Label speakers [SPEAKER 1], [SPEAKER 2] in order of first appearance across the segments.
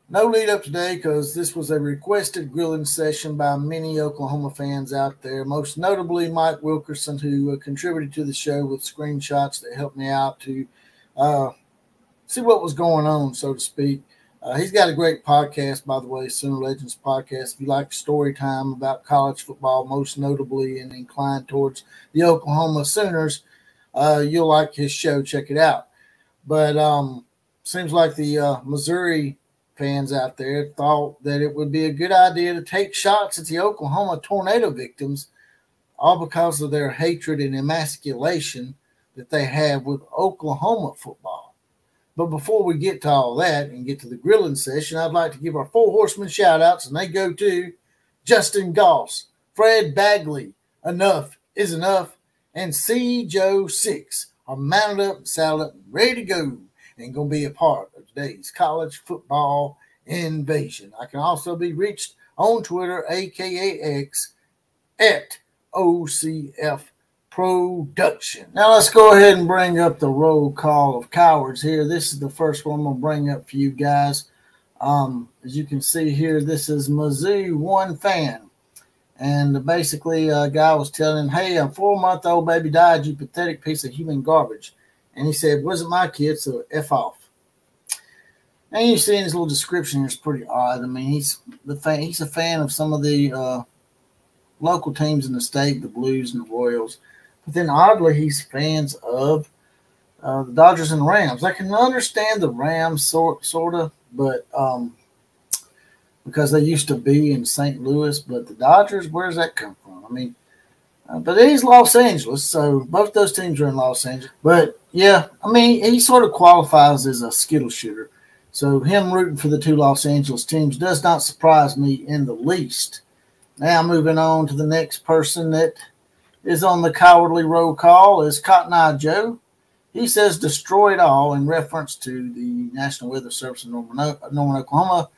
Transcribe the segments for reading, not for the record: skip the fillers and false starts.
[SPEAKER 1] No lead up today because this was a requested grilling session by many Oklahoma fans out there, most notably Mike Wilkerson, who contributed to the show with screenshots that helped me out to uh, see what was going on, so to speak. He's got a great podcast, by the way, Sooner Legends podcast. If you like story time about college football, most notably and inclined towards the Oklahoma Sooners, you'll like his show. Check it out. But seems like the Missouri fans out there thought that it would be a good idea to take shots at the Oklahoma tornado victims, all because of their hatred and emasculation that they have with Oklahoma football. But before we get to all that and get to the grilling session, I'd like to give our four horsemen shout outs, and they go to Justin Goss, Fred Bagley, Enough is Enough, and C. Joe 6 are mounted up, saddled up, and ready to go, and going to be a part of today's college football invasion. I can also be reached on Twitter, aka X, at OCF Production. Now let's go ahead and bring up the roll call of cowards here. This is the first one I'm going to bring up for you guys. As you can see here, this is Mizzou one fan. And basically, a guy was telling him, hey, a 4-month-old baby died, you pathetic piece of human garbage. And he said, wasn't my kid, so F off. And you see in his little description, it's pretty odd. I mean, he's a fan of some of the local teams in the state, the Blues and the Royals. But then oddly, he's fans of the Dodgers and Rams. I can understand the Rams sort of, but because they used to be in St. Louis. But the Dodgers, where does that come from? I mean, but he's Los Angeles, so both those teams are in Los Angeles. But yeah, I mean, he sort of qualifies as a skittle shooter. So him rooting for the two Los Angeles teams does not surprise me in the least. Now moving on to the next person that is on the cowardly roll call is Cotton Eye Joe. He says destroy it all in reference to the National Weather Service in Norman, Oklahoma,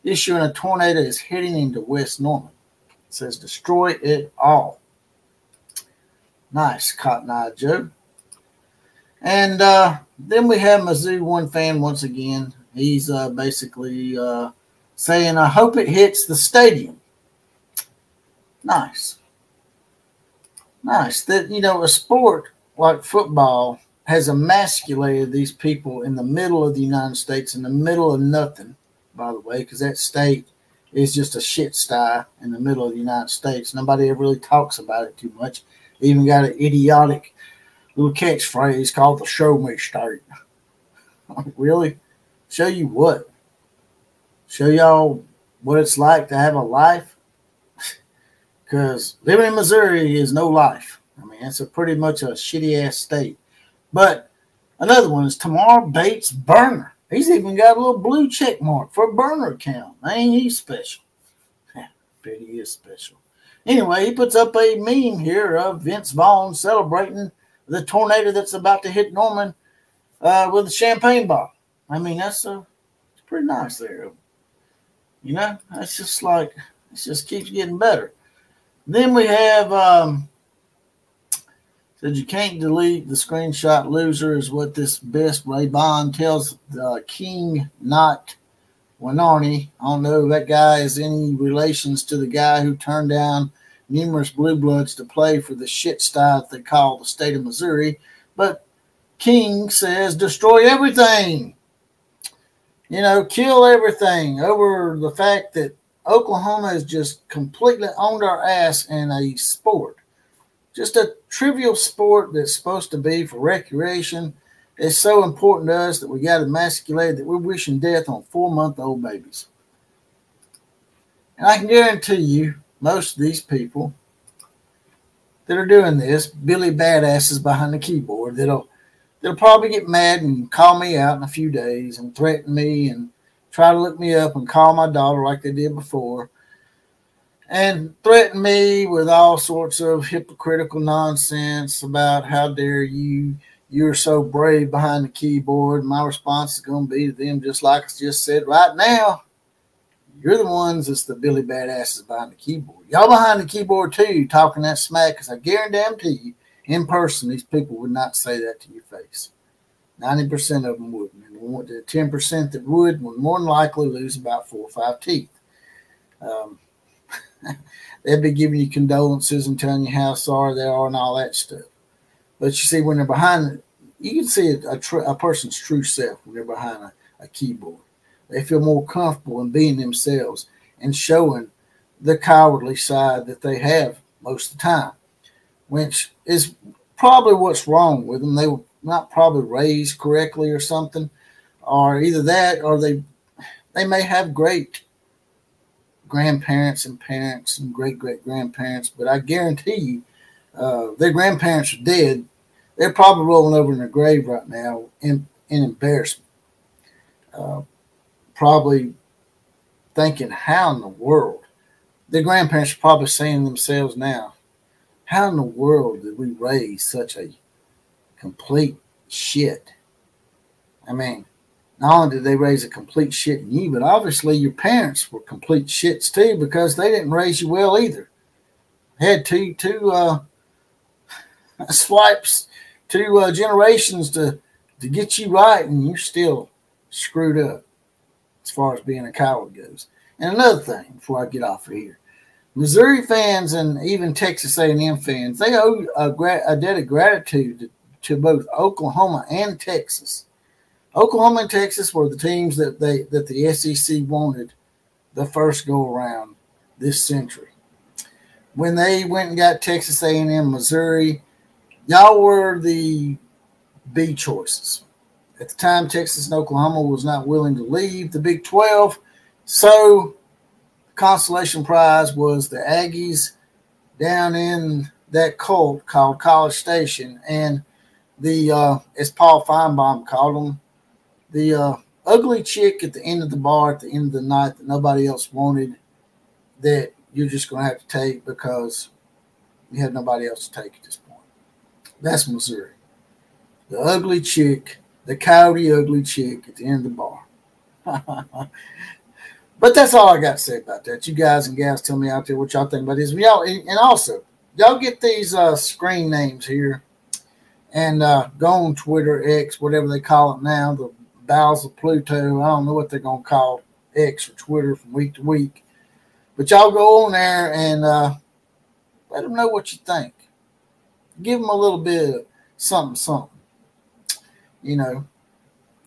[SPEAKER 1] issuing a tornado is heading into West Norman. It says destroy it all. Nice, Cotton Eye Joe. And then we have Mizzou one fan once again. He's basically saying, I hope it hits the stadium. Nice. Nice. That, a sport like football has emasculated these people in the middle of the United States, in the middle of nothing, by the way, because that state is just a shit sty in the middle of the United States. Nobody ever really talks about it too much. They even got an idiotic little catchphrase called the show me state. Really? Show you what? Show y'all what it's like to have a life? Because living in Missouri is no life. I mean, it's pretty much a shitty-ass state. But another one is Tamar Bates Burner. He's even got a little blue check mark for a burner account. Ain't he special? Yeah, bet he is special. Anyway, he puts up a meme here of Vince Vaughn celebrating the tornado that's about to hit Norman with a champagne bottle. I mean, it's pretty nice there. That's just like, it just keeps getting better. Then we have, said you can't delete the screenshot loser is what this best Ray Bond tells King Not Winarni. I don't know if that guy is any relations to the guy who turned down numerous blue bloods to play for the shit style they call the state of Missouri. But King says destroy everything. Kill everything over the fact that Oklahoma has just completely owned our ass in a sport. Just a trivial sport that's supposed to be for recreation. It's so important to us that we got emasculated that we're wishing death on 4-month-old babies. And I can guarantee you, most of these people that are doing this, Billy Badasses behind the keyboard, that'll probably get mad and call me out in a few days and threaten me and try to look me up and call my daughter like they did before and threaten me with all sorts of hypocritical nonsense about how dare you're so brave behind the keyboard. My response is going to be to them just like I just said right now. You're the ones that's the Billy Badasses behind the keyboard. Y'all behind the keyboard too, talking that smack, because I guarantee you, in person, these people would not say that to your face. 90% of them wouldn't. And the The 10% that would more than likely lose about 4 or 5 teeth. They'd be giving you condolences and telling you how sorry they are and all that stuff. But you see, when they're behind, you can see a person's true self when they're behind a keyboard. They feel more comfortable in being themselves and showing the cowardly side that they have most of the time, which is probably what's wrong with them. They were not probably raised correctly or something, or either that or they may have great grandparents and parents and great-great-grandparents, but I guarantee you their grandparents are dead. They're probably rolling over in their grave right now in embarrassment. Probably thinking, how in the world? Their grandparents are probably saying to themselves now, how in the world did we raise such a complete shit? I mean, not only did they raise a complete shit in you, but obviously your parents were complete shits too, because they didn't raise you well either. They had two swipes, two generations to get you right, and you're still screwed up as far as being a coward goes. And another thing, before I get off of here, Missouri fans and even Texas A&M fans, they owe a debt of gratitude to both Oklahoma and Texas. Oklahoma and Texas were the teams that the SEC wanted the first go around this century. When they went and got Texas A&M, Missouri, y'all were the B choices. At the time, Texas and Oklahoma was not willing to leave the Big 12, so the consolation prize was the Aggies down in that cult called College Station, and the as Paul Feinbaum called them, the ugly chick at the end of the bar at the end of the night that nobody else wanted, that you're just going to have to take because you have nobody else to take at this point. That's Missouri. The ugly chick, the coyote ugly chick at the end of the bar. But that's all I got to say about that. You guys and gals tell me out there what y'all think about this. Y'all, and also, y'all get these screen names here and go on Twitter, X, whatever they call it now, the bowels of Pluto. I don't know what they're going to call X or Twitter from week to week. But y'all go on there and let them know what you think. Give them a little bit of something. You know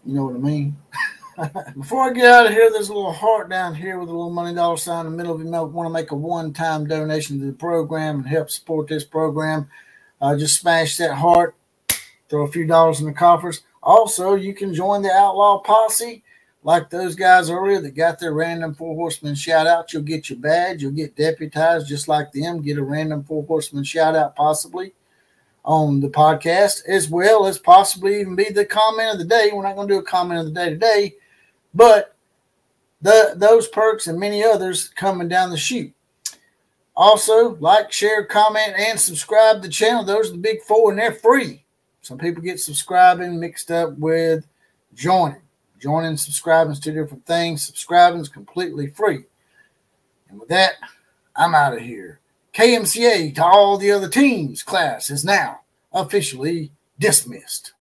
[SPEAKER 1] what I mean? Before I get out of here, there's a little heart down here with a little money dollar sign in the middle. If you want to make a one-time donation to the program and help support this program, just smash that heart, throw a few dollars in the coffers. Also, you can join the Outlaw Posse like those guys earlier that got their random Four Horsemen shout-out. You'll get your badge. You'll get deputized just like them, get a random Four Horsemen shout-out possibly on the podcast, as well as possibly even be the comment of the day. We're not going to do a comment of the day today, but those perks and many others coming down the chute. Also, like, share, comment, and subscribe to the channel. Those are the big four, and they're free. Some people get subscribing mixed up with joining. Joining and subscribing is two different things. Subscribing is completely free. And with that, I'm out of here. KMCA to all the other teams class is now officially dismissed.